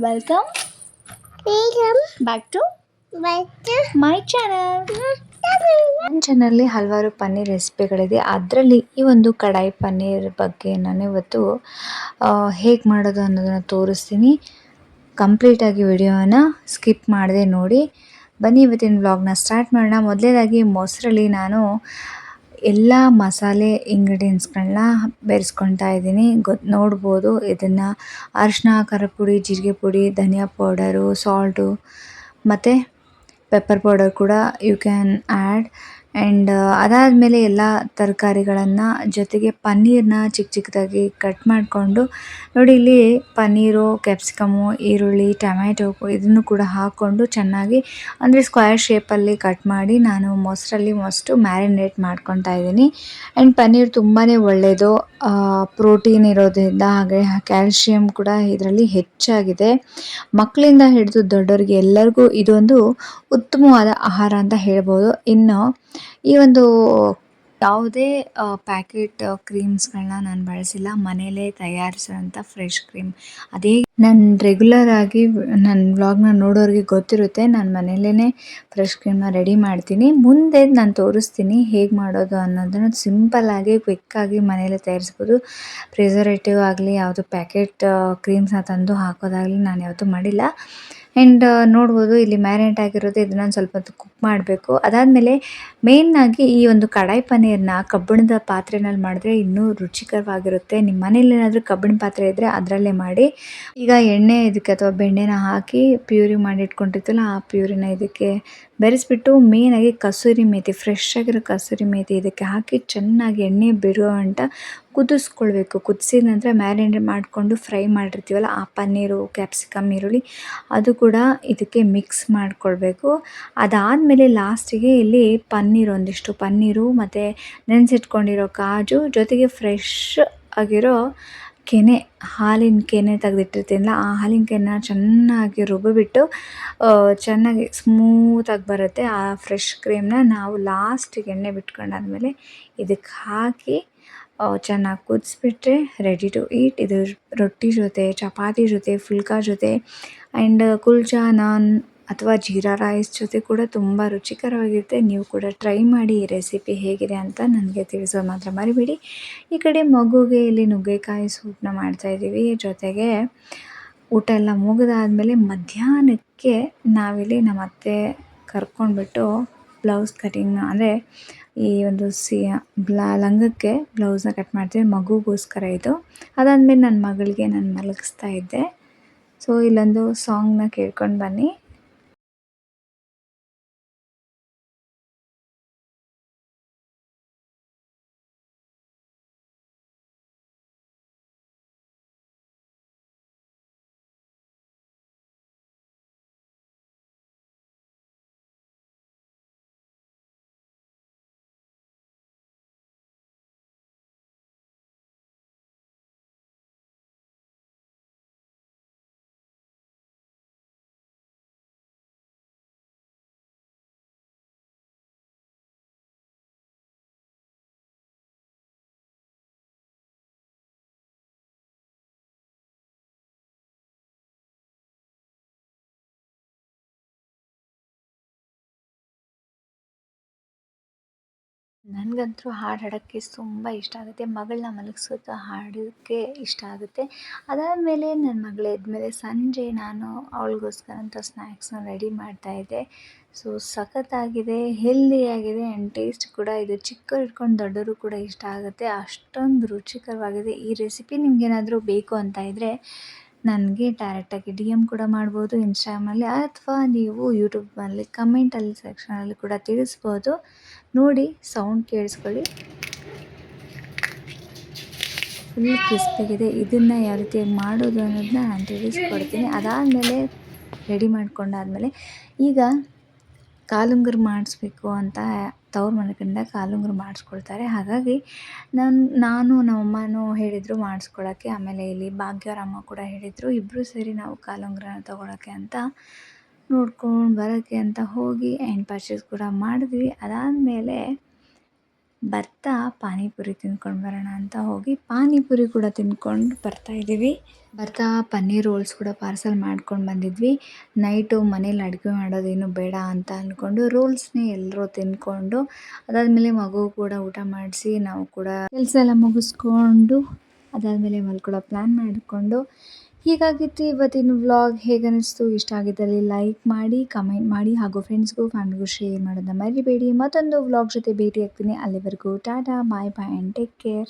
Welcome back to my channel. ನನ್ನ ಚಾನಲ್ಲಿ ಹಲವಾರು ಪನ್ನೀರ್ ರೆಸಿಪಿಗಳಿದೆ. ಅದರಲ್ಲಿ ಈ ಒಂದು ಕಡಾಯಿ ಪನ್ನೀರ್ ಬಗ್ಗೆ ನಾನು ಇವತ್ತು ಹೇಗೆ ಮಾಡೋದು ಅನ್ನೋದನ್ನು ತೋರಿಸ್ತೀನಿ. ಕಂಪ್ಲೀಟಾಗಿ ವಿಡಿಯೋನ ಸ್ಕಿಪ್ ಮಾಡದೆ ನೋಡಿ. ಬನ್ನಿ ಇವತ್ತಿನ ವ್ಲಾಗ್ನ ಸ್ಟಾರ್ಟ್ ಮಾಡೋಣ. ಮೊದಲನೇದಾಗಿ ಮೊಸರಲ್ಲಿ ನಾನು ಎಲ್ಲ ಮಸಾಲೆ ಇಂಗ್ರೀಡಿಯೆಂಟ್ಸ್ಗಳನ್ನ ಬೆರೆಸ್ಕೊತಾ ಇದ್ದೀನಿ. ನೋಡ್ಬೋದು ಇದನ್ನು ಅರಿಶಿನ, ಖಾರದ ಪುಡಿ, ಜೀರಿಗೆ ಪುಡಿ, ಧನಿಯಾ ಪೌಡರು, ಸಾಲ್ಟು ಮತ್ತು ಪೆಪ್ಪರ್ ಪೌಡರ್ ಕೂಡ ಯು ಕ್ಯಾನ್ ಆ್ಯಡ್. ಆ್ಯಂಡ್ ಅದಾದಮೇಲೆ ಎಲ್ಲ ತರಕಾರಿಗಳನ್ನು ಜೊತೆಗೆ ಪನ್ನೀರನ್ನ ಚಿಕ್ಕ ಚಿಕ್ಕದಾಗಿ ಕಟ್ ಮಾಡಿಕೊಂಡು ನೋಡಿ, ಇಲ್ಲಿ ಪನ್ನೀರು, ಕ್ಯಾಪ್ಸಿಕಮ್ಮು, ಈರುಳ್ಳಿ, ಟೊಮ್ಯಾಟೊ ಇದನ್ನು ಕೂಡ ಹಾಕ್ಕೊಂಡು ಚೆನ್ನಾಗಿ ಅಂದರೆ ಸ್ಕ್ವೇರ್ ಶೇಪಲ್ಲಿ ಕಟ್ ಮಾಡಿ ನಾನು ಮೊಸರಲ್ಲಿ ಮ್ಯಾರಿನೇಟ್ ಮಾಡ್ಕೊತಾ ಇದ್ದೀನಿ. ಆ್ಯಂಡ್ ಪನ್ನೀರ್ ತುಂಬಾ ಒಳ್ಳೆಯದು, ಪ್ರೋಟೀನ್ ಇರೋದ್ರಿಂದ, ಹಾಗೆ ಕ್ಯಾಲ್ಶಿಯಂ ಕೂಡ ಇದರಲ್ಲಿ ಹೆಚ್ಚಾಗಿದೆ. ಮಕ್ಕಳಿಂದ ಹಿಡಿದು ದೊಡ್ಡವರಿಗೆ ಎಲ್ಲರಿಗೂ ಇದೊಂದು ಉತ್ತಮವಾದ ಆಹಾರ ಅಂತ ಹೇಳ್ಬೋದು. ಇನ್ನು ಈ ಒಂದು ಯಾವುದೇ ಪ್ಯಾಕೆಟ್ ಕ್ರೀಮ್ಸ್ಗಳನ್ನ ನಾನು ಬಳಸಿಲ್ಲ, ಮನೆಯಲ್ಲೇ ತಯಾರಿಸಿರೋಂಥ ಫ್ರೆಶ್ ಕ್ರೀಮ್. ಅದೇ ನಾನು ರೆಗ್ಯುಲರ್ ಆಗಿ ನನ್ನ ವ್ಲಾಗ್ನ ನೋಡೋರಿಗೆ ಗೊತ್ತಿರುತ್ತೆ, ನಾನು ಮನೆಯಲ್ಲೇ ಫ್ರೆಶ್ ಕ್ರೀಮ್ನ ರೆಡಿ ಮಾಡ್ತೀನಿ. ಮುಂದೆ ನಾನು ತೋರಿಸ್ತೀನಿ ಹೇಗೆ ಮಾಡೋದು ಅನ್ನೋದನ್ನು. ಸಿಂಪಲ್ಲಾಗಿ ಕ್ವಿಕ್ಕಾಗಿ ಮನೆಯಲ್ಲೇ ತಯಾರಿಸ್ಬೋದು. ಪ್ರಿಸರ್ವೇಟಿವ್ ಆಗಲಿ ಯಾವುದು ಪ್ಯಾಕೆಟ್ ಕ್ರೀಮ್ಸ್ನ ತಂದು ಹಾಕೋದಾಗಲಿ ನಾನು ಯಾವತ್ತೂ ಮಾಡಿಲ್ಲ. ಆ್ಯಂಡ್ ನೋಡ್ಬೋದು ಇಲ್ಲಿ ಮ್ಯಾರಿನೇಟ್ ಆಗಿರೋದು, ಇದನ್ನೊಂದು ಸ್ವಲ್ಪ ಹೊತ್ತು ಕುಕ್ ಮಾಡಬೇಕು. ಅದಾದಮೇಲೆ ಮೇಯ್ನಾಗಿ ಈ ಒಂದು ಕಡಾಯಿ ಪನ್ನೀರನ್ನ ಕಬ್ಬಿಣದ ಪಾತ್ರೆಯಲ್ಲಿ ಮಾಡಿದ್ರೆ ಇನ್ನೂ ರುಚಿಕರವಾಗಿರುತ್ತೆ. ನಿಮ್ಮ ಮನೇಲಿ ಏನಾದರೂ ಕಬ್ಬಿಣ ಪಾತ್ರೆ ಇದ್ದರೆ ಅದರಲ್ಲೇ ಮಾಡಿ. ಈಗ ಎಣ್ಣೆ ಇದಕ್ಕೆ ಅಥವಾ ಬೆಣ್ಣೆನ ಹಾಕಿ ಪ್ಯೂರಿ ಮಾಡಿ ಇಟ್ಕೊಂಡಿರ್ತೀವಲ್ಲ, ಆ ಪ್ಯೂರಿನ ಇದಕ್ಕೆ ಬೆರೆಸ್ಬಿಟ್ಟು ಮೇಯ್ನಾಗಿ ಕಸೂರಿ ಮೇಥಿ, ಫ್ರೆಶ್ ಆಗಿರೋ ಕಸೂರಿ ಮೇಥಿ ಇದಕ್ಕೆ ಹಾಕಿ ಚೆನ್ನಾಗಿ ಎಣ್ಣೆ ಬಿಡುವಂಟ ಕುದಿಸ್ಕೊಳ್ಬೇಕು. ಕುದಿಸಿದ ನಂತರ ಮ್ಯಾರಿನೇಟ್ ಮಾಡಿಕೊಂಡು ಫ್ರೈ ಮಾಡಿರ್ತೀವಲ್ಲ ಆ ಪನ್ನೀರು, ಕ್ಯಾಪ್ಸಿಕಮ್, ಈರುಳ್ಳಿ ಅದು ಕೂಡ ಇದಕ್ಕೆ ಮಿಕ್ಸ್ ಮಾಡಿಕೊಳ್ಬೇಕು. ಅದಾದಮೇಲೆ ಲಾಸ್ಟಿಗೆ ಇಲ್ಲಿ ಒಂದಿಷ್ಟು ಪನ್ನೀರು ಮತ್ತು ನೆನೆಸಿಟ್ಕೊಂಡಿರೋ ಕಾಜು ಜೊತೆಗೆ ಫ್ರೆಶ್ ಆಗಿರೋ ಕೆನೆ, ಹಾಲಿನ ಕೆನೆ ತೆಗೆದಿಟ್ಟಿರ್ತೀನಲ್ಲ ಆ ಹಾಲಿನ ಕೆನೆನ ಚೆನ್ನಾಗಿ ರುಬ್ಬಿಬಿಟ್ಟು ಚೆನ್ನಾಗಿ ಸ್ಮೂತಾಗಿ ಬರುತ್ತೆ. ಆ ಫ್ರೆಶ್ ಕ್ರೀಮ್ನ ನಾವು ಲಾಸ್ಟಿಗೆ ಎಣ್ಣೆ ಬಿಟ್ಕೊಂಡಾದ್ಮೇಲೆ ಇದಕ್ಕೆ ಹಾಕಿ ಚೆನ್ನಾಗಿ ಕುದಿಸ್ಬಿಟ್ರೆ ರೆಡಿ ಟು ಈಟ್. ಇದು ರೊಟ್ಟಿ ಜೊತೆ, ಚಪಾತಿ ಜೊತೆ, ಫುಲ್ಕಾ ಜೊತೆ ಆ್ಯಂಡ್ ಕುಲ್ಚಾ, ನಾನ್ ಅಥವಾ ಜೀರಾ ರೈಸ್ ಜೊತೆ ಕೂಡ ತುಂಬ ರುಚಿಕರವಾಗಿರುತ್ತೆ. ನೀವು ಕೂಡ ಟ್ರೈ ಮಾಡಿ. ಈ ರೆಸಿಪಿ ಹೇಗಿದೆ ಅಂತ ನನಗೆ ತಿಳಿಸೋದು ಮಾತ್ರ ಮರಿಬೇಡಿ. ಈ ಕಡೆ ಮಗುಗೆ ಇಲ್ಲಿ ನುಗ್ಗೆಕಾಯಿ ಸೂಪನ್ನ ಮಾಡ್ತಾಯಿದ್ದೀವಿ. ಜೊತೆಗೆ ಊಟ ಎಲ್ಲ ಮುಗಿದಾದ್ಮೇಲೆ ಮಧ್ಯಾಹ್ನಕ್ಕೆ ನಾವಿಲ್ಲಿ ನಮ್ಮ ಅತ್ತೆ ಕರ್ಕೊಂಡ್ಬಿಟ್ಟು ಬ್ಲೌಸ್ ಕಟಿಂಗ್ನ, ಅಂದರೆ ಈ ಒಂದು ಲಂಗಕ್ಕೆ ಬ್ಲೌಸ್ನ ಕಟ್ ಮಾಡ್ತೀವಿ ಮಗುಗೋಸ್ಕರ ಇದು. ಅದಾದಮೇಲೆ ನನ್ನ ಮಗಳಿಗೆ ನಾನು ಮಲಗಿಸ್ತಾ ಇದ್ದೆ. ಸೊ ಇಲ್ಲೊಂದು ಸಾಂಗ್ನ ಕೇಳ್ಕೊಂಡು ಬನ್ನಿ. ನನಗಂತೂ ಹಾಡು ಹಾಡೋಕ್ಕೆ ತುಂಬ ಇಷ್ಟ ಆಗುತ್ತೆ. ಮಗಳನ್ನ ಮಲಗಿಸೋದು ಹಾಡೋಕ್ಕೆ ಇಷ್ಟ ಆಗುತ್ತೆ. ಅದಾದಮೇಲೆ ನನ್ನ ಮಗಳು ಎದ್ಮೇಲೆ ಸಂಜೆ ನಾನು ಅವಳಿಗೋಸ್ಕರ ಅಂತ ಸ್ನ್ಯಾಕ್ಸ್ನ ರೆಡಿ ಮಾಡ್ತಾಯಿದ್ದೆ. ಸೊ ಸಖತ್ತಾಗಿದೆ, ಹೆಲ್ದಿಯಾಗಿದೆ ಆ್ಯಂಡ್ ಟೇಸ್ಟ್ ಕೂಡ ಇದು ಚಿಕ್ಕವ್ರು ಹಿಡ್ಕೊಂಡು ದೊಡ್ಡವರು ಕೂಡ ಇಷ್ಟ ಆಗುತ್ತೆ, ಅಷ್ಟೊಂದು ರುಚಿಕರವಾಗಿದೆ. ಈ ರೆಸಿಪಿ ನಿಮಗೇನಾದರೂ ಬೇಕು ಅಂತ ಇದ್ದರೆ ನನಗೆ ಡೈರೆಕ್ಟಾಗಿ ಡಿ ಎಮ್ ಕೂಡ ಮಾಡ್ಬೋದು ಇನ್ಸ್ಟಾಗ್ರಾಮಲ್ಲಿ, ಅಥವಾ ನೀವು ಯೂಟ್ಯೂಬ್ನಲ್ಲಿ ಕಮೆಂಟಲ್ಲಿ ಸೆಕ್ಷನಲ್ಲಿ ಕೂಡ ತಿಳಿಸ್ಬೋದು. ನೋಡಿ, ಸೌಂಡ್ ಕೇಳಿಸ್ಕೊಳ್ಳಿ, ಫುಲ್ ಕ್ರಿಸ್ಪಿಯಾಗಿದೆ. ಇದನ್ನು ಯಾವ ರೀತಿ ಮಾಡೋದು ಅನ್ನೋದನ್ನ ನಾನು ತಿಳಿಸ್ಕೊಡ್ತೀನಿ. ಅದಾದಮೇಲೆ ರೆಡಿ ಮಾಡ್ಕೊಂಡಾದಮೇಲೆ ಈಗ ಕಾಲುಂಗುರ ಮಾಡಿಸ್ಬೇಕು ಅಂತ ತವ್ರ ಮನೆಯಿಂದ ಕಾಲುಂಗುರ ಮಾಡಿಸ್ಕೊಳ್ತಾರೆ. ಹಾಗಾಗಿ ನಾನು ನಮ್ಮಮ್ಮನೂ ಹೇಳಿದರು ಮಾಡಿಸ್ಕೊಳ್ಳೋಕ್ಕೆ. ಆಮೇಲೆ ಇಲ್ಲಿ ಭಾಗ್ಯವ್ರಮ್ಮ ಕೂಡ ಹೇಳಿದರು. ಇಬ್ಬರು ಸೇರಿ ನಾವು ಕಾಲುಂಗುರನ ತೊಗೊಳಕ್ಕೆ ಅಂತ ನೋಡ್ಕೊಂಡು ಬರೋಕ್ಕೆ ಅಂತ ಹೋಗಿ ಆ್ಯಂಡ್ ಪರ್ಚೇಸ್ ಕೂಡ ಮಾಡಿದ್ವಿ. ಅದಾದಮೇಲೆ ಬರ್ತಾ ಪಾನಿಪುರಿ ತಿಂದ್ಕೊಂಡು ಬರೋಣ ಅಂತ ಹೋಗಿ ಪಾನಿಪುರಿ ಕೂಡ ತಿಂದ್ಕೊಂಡು ಬರ್ತಾ ಇದ್ದೀವಿ. ಬರ್ತಾ ಪನ್ನೀರ್ ರೋಲ್ಸ್ ಕೂಡ ಪಾರ್ಸಲ್ ಮಾಡ್ಕೊಂಡು ಬಂದಿದ್ವಿ. ನೈಟು ಮನೇಲಿ ಅಡುಗೆ ಮಾಡೋದೇನು ಬೇಡ ಅಂತ ಅಂದ್ಕೊಂಡು ರೋಲ್ಸ್ನೇ ಎಲ್ಲರೂ ತಿಂದ್ಕೊಂಡು ಅದಾದಮೇಲೆ ಮಗು ಕೂಡ ಊಟ ಮಾಡಿಸಿ ನಾವು ಕೂಡ ಕೆಲಸ ಎಲ್ಲ ಮುಗಿಸ್ಕೊಂಡು ಅದಾದಮೇಲೆ ಮಲ್ಕೊಳ್ಳೋ ಪ್ಲ್ಯಾನ್ ಮಾಡಿಕೊಂಡು ಹೀಗಾಗಿತ್ತು ಇವತ್ತಿನ ವ್ಲಾಗ್. ಹೇಗನ್ನಿಸ್ತು? ಇಷ್ಟ ಆಗಿದ್ದಲ್ಲಿ ಲೈಕ್ ಮಾಡಿ, ಕಮೆಂಟ್ ಮಾಡಿ ಹಾಗೂ ಫ್ರೆಂಡ್ಸ್ಗೂ ಫ್ಯಾಮಿಲಿಗೂ ಶೇರ್ ಮಾಡೋದನ್ನ ಮರಿಬೇಡಿ. ಮತ್ತೊಂದು ವ್ಲಾಗ್ ಜೊತೆ ಭೇಟಿ ಆಗ್ತೀನಿ. ಅಲ್ಲಿವರೆಗೂ ಟಾಟಾ, ಬಾಯ್ ಬಾಯ್ ಆ್ಯಂಡ್ ಟೇಕ್ ಕೇರ್.